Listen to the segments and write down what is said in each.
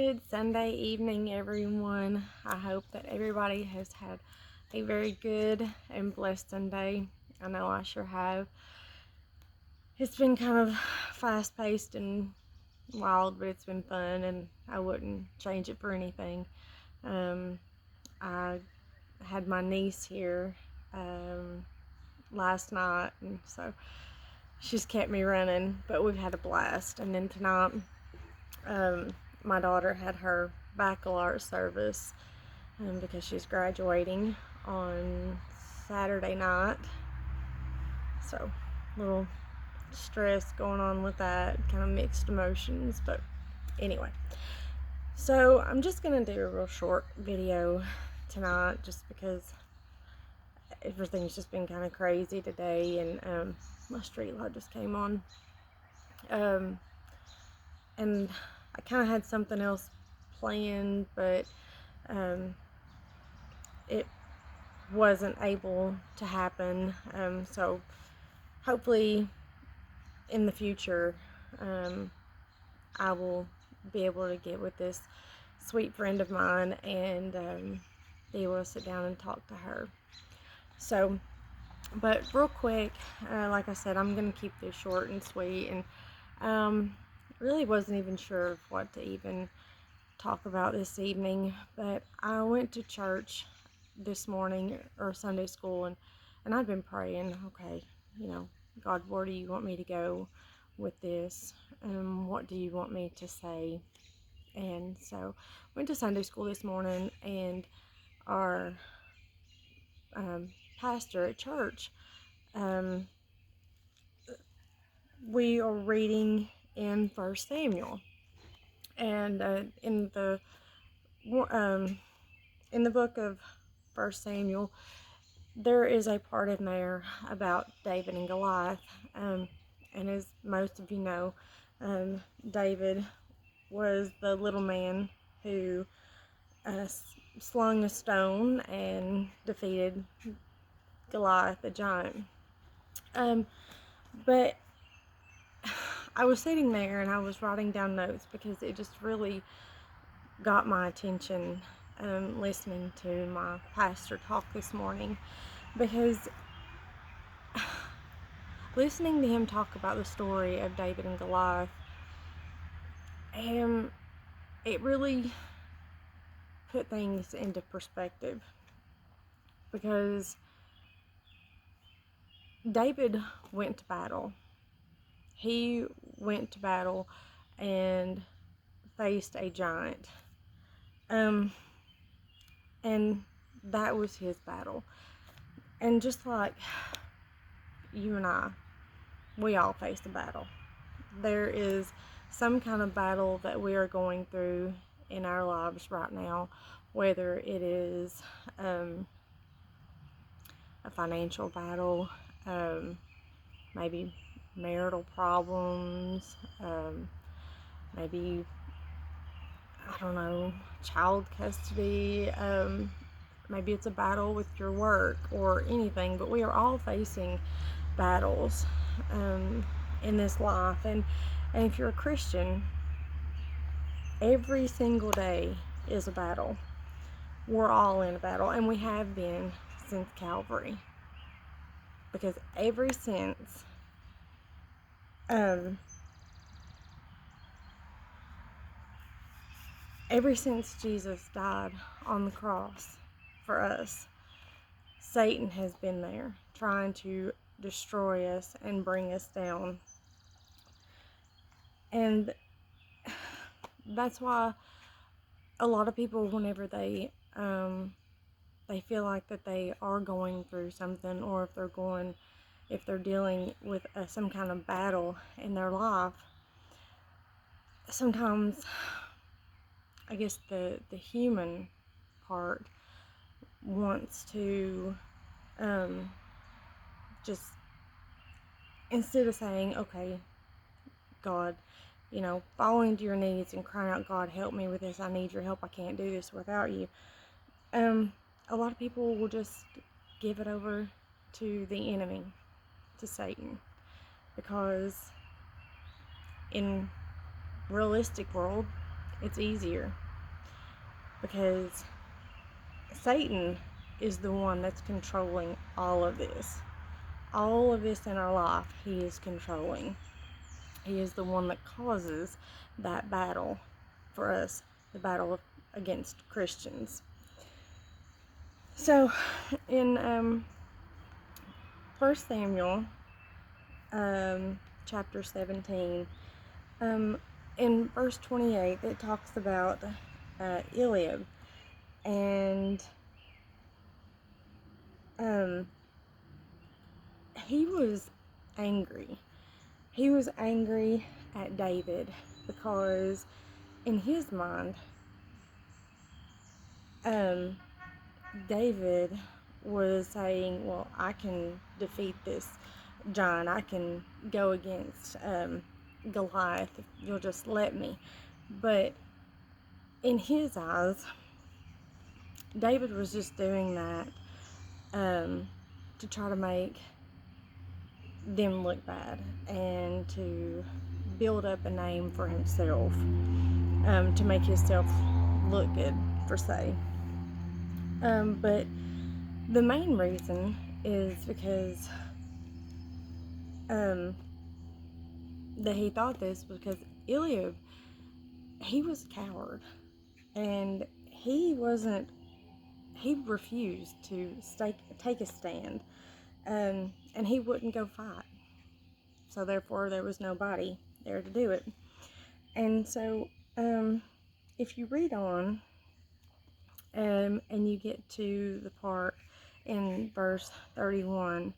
Good Sunday evening, everyone. I hope that everybody has had a very good and blessed Sunday. I know I sure have. It's been kind of fast-paced and wild, but it's been fun, and I wouldn't change it for anything. I had my niece here last night, and so she's kept me running, but we've had a blast. And then tonight, my daughter had her baccalaureate service because she's graduating on Saturday night. So, a little stress going on with that, kind of mixed emotions, but anyway. So, I'm just going to do a real short video tonight just because everything's just been kind of crazy today, and my street light just came on. And I kind of had something else planned, but it wasn't able to happen. So hopefully in the future, I will be able to get with this sweet friend of mine and be able to sit down and talk to her. So, but real quick, like I said, I'm going to keep this short and sweet, and really wasn't even sure of what to even talk about this evening, but I went to church this morning, or Sunday school, and I've been praying, okay, God, where do you want me to go with this? What do you want me to say? And so went to Sunday school this morning, and our pastor at church, we are reading in 1 Samuel, and in the book of 1 Samuel, there is a part in there about David and Goliath, and as most of you know, David was the little man who slung a stone and defeated Goliath, the giant. But I was sitting there and I was writing down notes because it just really got my attention, listening to my pastor talk this morning, because listening to him talk about the story of David and Goliath, it really put things into perspective, because David went to battle. He went to battle and faced a giant. And that was his battle. And just like you and I, we all face a battle. There is some kind of battle that we are going through in our lives right now, whether it is a financial battle, maybe marital problems, maybe, I don't know, child custody, maybe it's a battle with your work or anything, but we are all facing battles in this life, and if you're a Christian, every single day is a battle. We're all in a battle, and we have been since Calvary, because ever since Jesus died on the cross for us, Satan has been there trying to destroy us and bring us down. And that's why a lot of people, whenever they feel like that they are going through something, or if they're dealing with some kind of battle in their life, sometimes I guess the human part wants to just, instead of saying, okay, God, falling to your knees and crying out, God, help me with this, I need your help, I can't do this without you, a lot of people will just give it over to the enemy, to Satan, because in realistic world, It's easier because Satan is the one that's controlling all of this. All of this in our life, he is controlling. He is the one that causes that battle for us, the battle against Christians. So, in 1 Samuel, chapter 17, in verse 28, it talks about Eliab, and he was angry. He was angry at David because in his mind, David was saying, well, I can defeat this giant. I can go against Goliath if you'll just let me. But in his eyes, David was just doing that to try to make them look bad and to build up a name for himself, to make himself look good, per se. But the main reason is because that he thought this was because Eliab, he was a coward, and he refused to take a stand, and he wouldn't go fight. So therefore, there was nobody there to do it. And so, if you read on, and you get to the part in verse 31,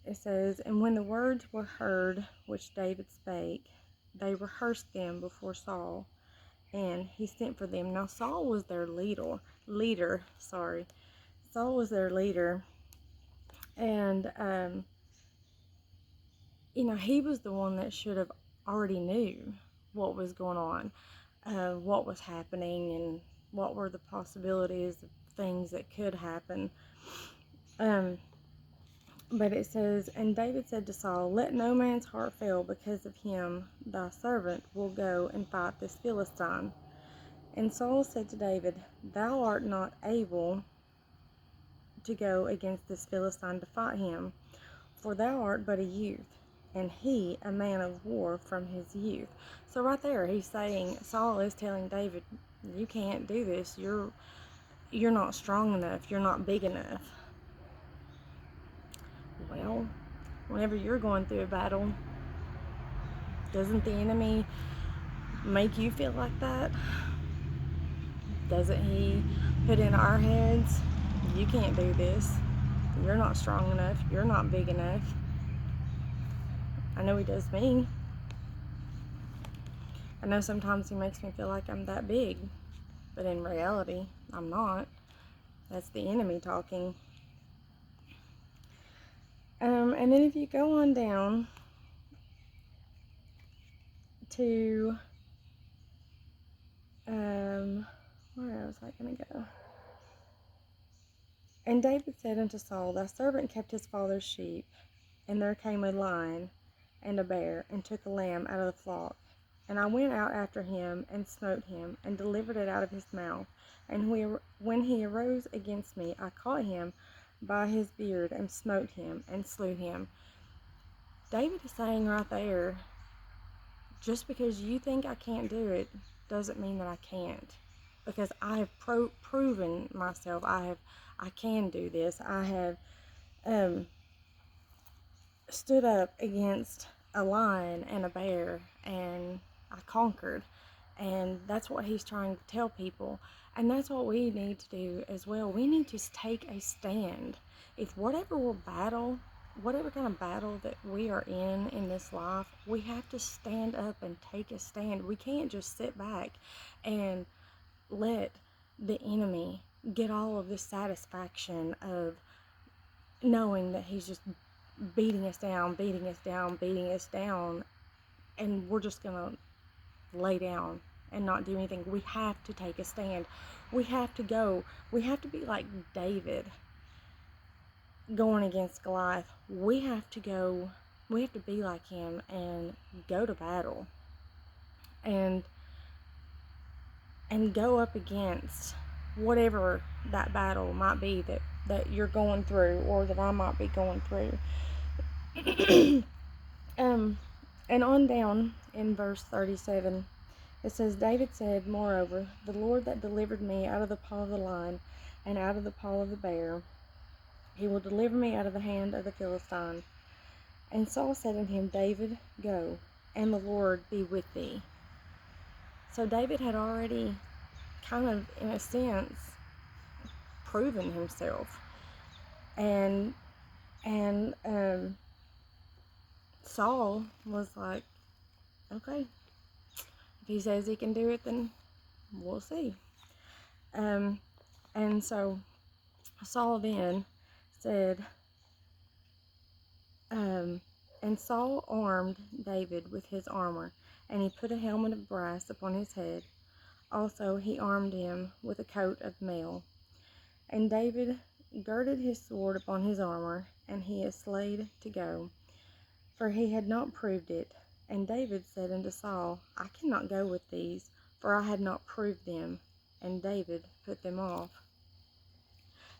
it says, "And when the words were heard which David spake, they rehearsed them before Saul, and he sent for them." Now Saul was their leader. Saul was their leader, and he was the one that should have already knew what was going on, what was happening, and what were the possibilities of things that could happen. But it says, "And David said to Saul, Let no man's heart fail because of him. Thy servant will go and fight this Philistine. And Saul said to David, Thou art not able to go against this Philistine to fight him, for thou art but a youth, and he a man of war from his youth." So right there, Saul is telling David, you can't do this. You're not strong enough. You're not big enough. Well, whenever you're going through a battle, doesn't the enemy make you feel like that? Doesn't he put in our heads, you can't do this, you're not strong enough, you're not big enough? I know he does me. I know sometimes he makes me feel like I'm that big, but in reality, I'm not. That's the enemy talking. And then if you go on down to, where was I going to go? "And David said unto Saul, Thy servant kept his father's sheep, and there came a lion and a bear, and took a lamb out of the flock. And I went out after him, and smote him, and delivered it out of his mouth. And when he arose against me, I caught him by his beard, and smote him, and slew him." David is saying right there, just because you think I can't do it, doesn't mean that I can't. Because I have proven myself. I can do this. I have stood up against a lion and a bear, and I conquered. And that's what he's trying to tell people. And that's what we need to do as well. We need to take a stand. If whatever kind of battle that we are in this life, we have to stand up and take a stand. We can't just sit back and let the enemy get all of this satisfaction of knowing that he's just beating us down, and we're just gonna lay down and not do anything. We have to take a stand. We have to be like David going against Goliath. We have to be like him and go to battle. And and go up against whatever that battle might be that you're going through, or that I might be going through. um, and on down in verse 37, it says, David said, Moreover, the Lord that delivered me out of the paw of the lion and out of the paw of the bear, he will deliver me out of the hand of the Philistine. And Saul said unto him, David, go, and the Lord be with thee. So David had already kind of, in a sense, proven himself. And Saul was like, okay, if he says he can do it, then we'll see. And so Saul then said, and Saul armed David with his armor, and he put a helmet of brass upon his head. Also he armed him with a coat of mail. And David girded his sword upon his armor, and he essayed to go, for he had not proved it. And David said unto Saul, I cannot go with these, for I had not proved them. And David put them off.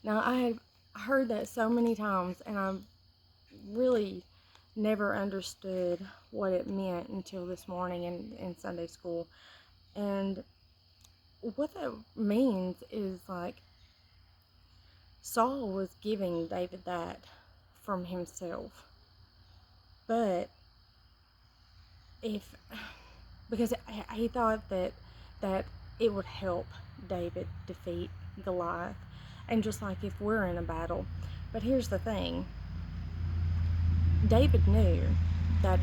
Now, I have heard that so many times, and I've really never understood what it meant until this morning in Sunday school. And what that means is, like, Saul was giving David that from himself. But because he thought that it would help David defeat Goliath, and just like if we're in a battle. But here's the thing, David knew that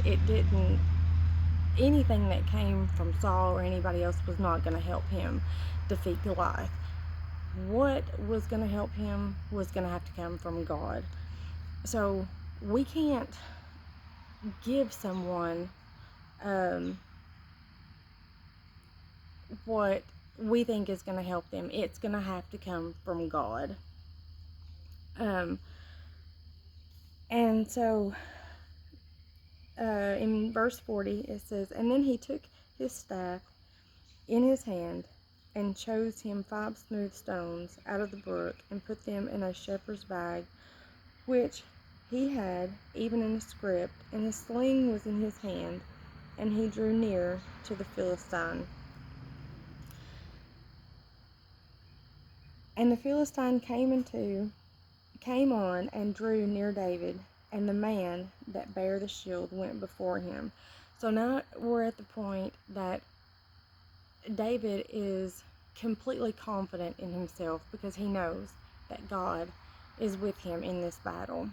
anything that came from Saul or anybody else was not going to help him defeat Goliath. What was going to help him was going to have to come from God. So we can't give someone what we think is going to help them. It's going to have to come from God. And so in verse 40 it says, And then he took his staff in his hand, and chose him 5 smooth stones out of the brook, and put them in a shepherd's bag, which he had even in a scrip, and his sling was in his hand, and he drew near to the Philistine. And the Philistine came on and drew near David, and the man that bare the shield went before him. So now we're at the point that David is completely confident in himself, because he knows that God is with him in this battle.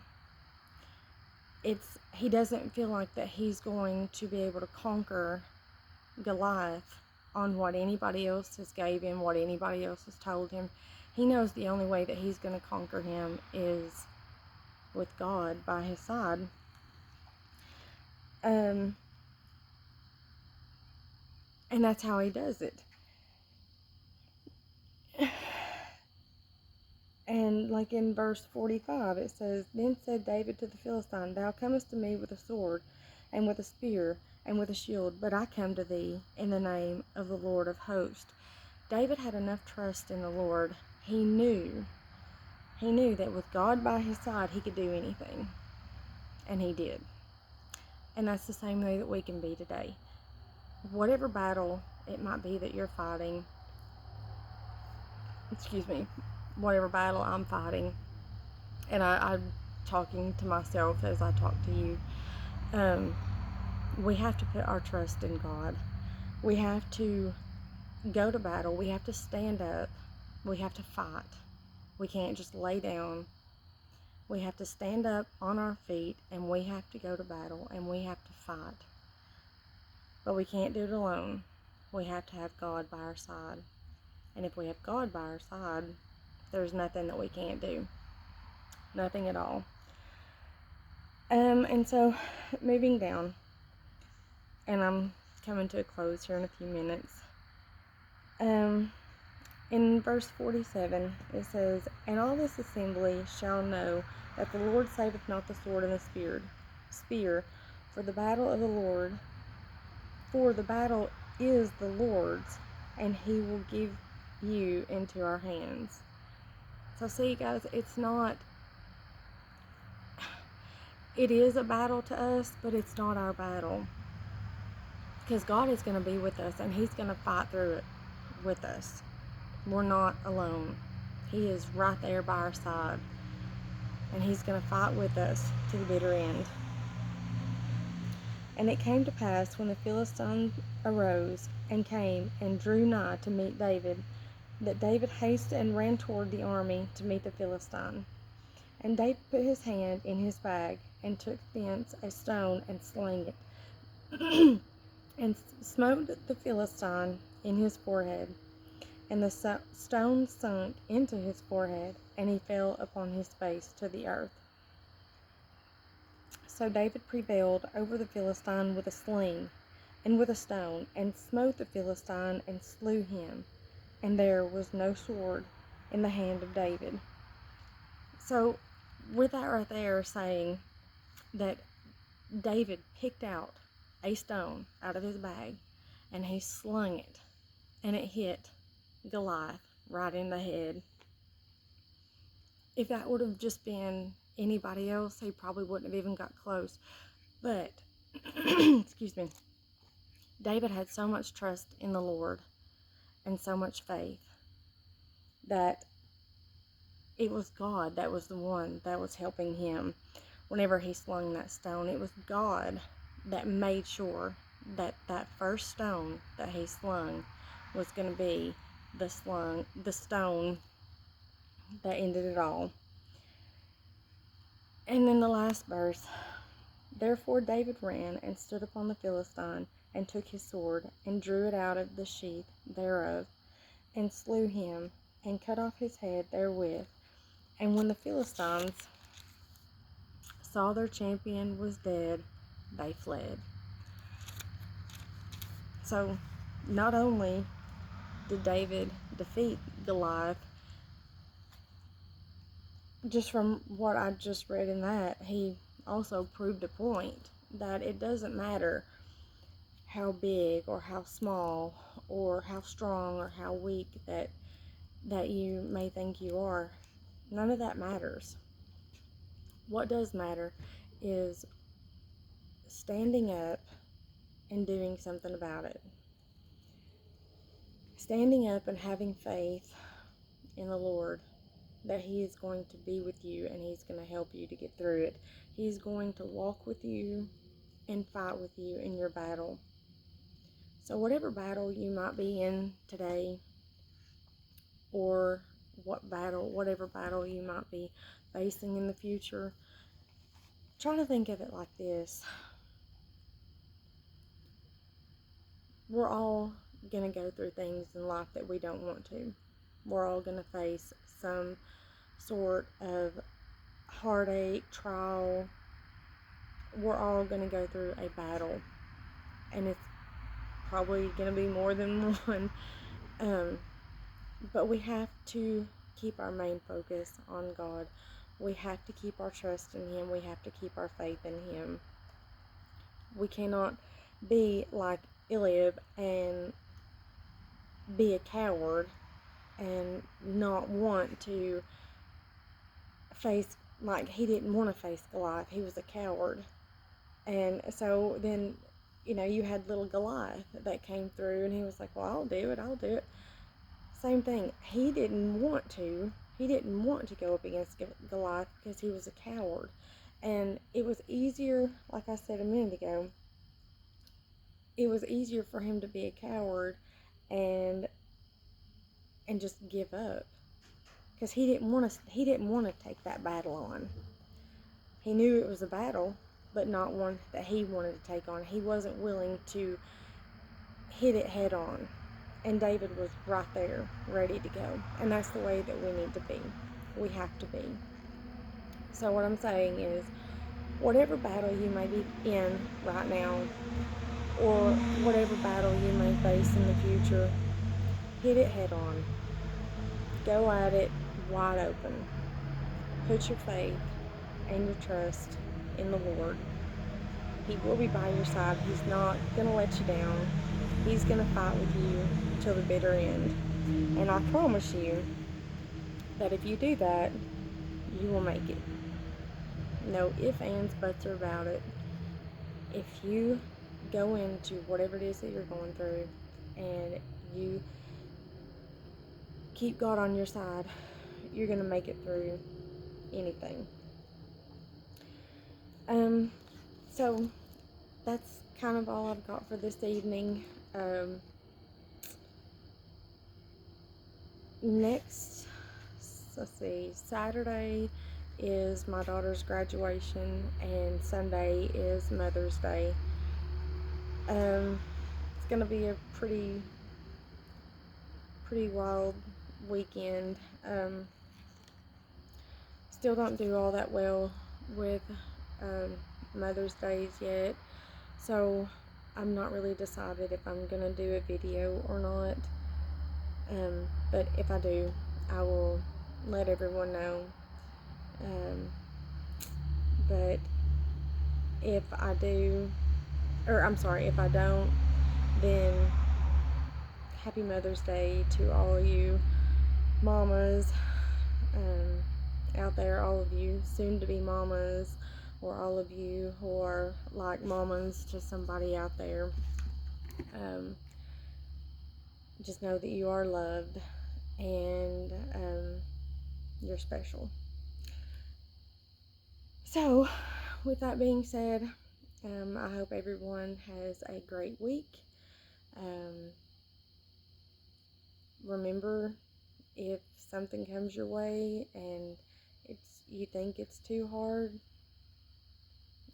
He doesn't feel like that he's going to be able to conquer Goliath on what anybody else has gave him, what anybody else has told him. He knows the only way that he's going to conquer him is with God by his side. And that's how he does it. And like in verse 45, it says, Then said David to the Philistine, Thou comest to me with a sword, and with a spear, and with a shield, but I come to thee in the name of the Lord of hosts. David had enough trust in the Lord. He knew that with God by his side, he could do anything. And he did. And that's the same way that we can be today. Whatever battle it might be that you're fighting, whatever battle I'm fighting, and I'm talking to myself as I talk to you, we have to put our trust in God. We have to go to battle. We have to stand up. We have to fight. We can't just lay down. We have to stand up on our feet, and we have to go to battle, and we have to fight. But we can't do it alone. We have to have God by our side. And if we have God by our side, there's nothing that we can't do. Nothing at all. And so, moving down, and I'm coming to a close here in a few minutes. In verse 47, it says, And all this assembly shall know that the Lord saveth not the sword and the spear, for the battle is the Lord's, and he will give you into our hands. So see, guys, it is a battle to us, but it's not our battle. Because God is going to be with us, and he's going to fight through it with us. We're not alone. He is right there by our side, and he's going to fight with us to the bitter end. And it came to pass, when the Philistines arose and came and drew nigh to meet David, that David hasted and ran toward the army to meet the Philistine. And David put his hand in his bag, and took thence a stone, and slang it, and smote the Philistine in his forehead. And the stone sunk into his forehead, and he fell upon his face to the earth. So David prevailed over the Philistine with a sling and with a stone, and smote the Philistine, and slew him. And there was no sword in the hand of David. So, with that right there saying that David picked out a stone out of his bag, and he slung it, and it hit Goliath right in the head. If that would have just been anybody else, he probably wouldn't have even got close. But, excuse me, David had so much trust in the Lord and so much faith that it was God that was the one that was helping him whenever he slung that stone. It was God that made sure that that first stone that he slung was going to be the stone that ended it all. And then the last verse, therefore David ran and stood upon the Philistine, and took his sword, and drew it out of the sheath thereof, and slew him, and cut off his head therewith. And when the Philistines saw their champion was dead, they fled. So, not only did David defeat Goliath, just from what I just read in that, he also proved a point that it doesn't matter how big or how small or how strong or how weak that you may think you are. None of that matters. What does matter is standing up and doing something about it. Standing up and having faith in the Lord that he is going to be with you, and he's going to help you to get through it. He's going to walk with you and fight with you in your battle. So whatever battle you might be in today, or whatever battle you might be facing in the future, try to think of it like this. We're all going to go through things in life that we don't want to. We're all going to face some sort of heartache, trial. We're all going to go through a battle, and it's probably going to be more than one. But we have to keep our main focus on God. We have to keep our trust in him. We have to keep our faith in him. We cannot be like Eliab and be a coward and not want to face, like he didn't want to face Goliath. He was a coward. And so then, you had little Goliath that came through, and he was like, well, I'll do it. Same thing. He didn't want to go up against Goliath because he was a coward. And it was easier, like I said a minute ago, it was easier for him to be a coward and just give up, because he didn't want to take that battle on. He knew it was a battle, but not one that he wanted to take on. He wasn't willing to hit it head on. And David was right there, ready to go. And that's the way that we need to be. We have to be. So what I'm saying is, whatever battle you may be in right now, or whatever battle you may face in the future, hit it head on. Go at it wide open. Put your faith and your trust in the Lord. He will be by your side. He's not going to let you down. He's going to fight with you till the bitter end. And I promise you that if you do that, you will make it. No ifs, ands, buts, or about it. If you go into whatever it is that you're going through and you keep God on your side, you're going to make it through anything. So that's kind of all I've got for this evening. Next, let's see, Saturday is my daughter's graduation, and Sunday is Mother's Day. It's gonna be a pretty wild weekend. Still don't do all that well with Mother's Days yet, so I'm not really decided if I'm gonna do a video or not. But if I do, I will let everyone know. But if I do, or I'm sorry, if I don't, then happy Mother's Day to all of you mamas out there, all of you soon-to-be mamas, or all of you who are like mamas to somebody out there. Just know that you are loved, and you're special. So, with that being said, I hope everyone has a great week. Remember, if something comes your way and you think it's too hard,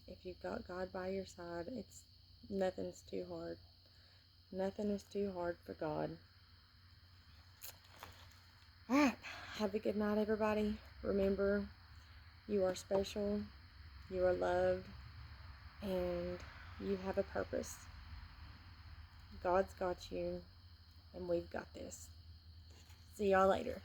if you've got God by your side, nothing's too hard. Nothing is too hard for God. Alright, have a good night, everybody. Remember, you are special, you are loved, and you have a purpose. God's got you, and we've got this. See y'all later.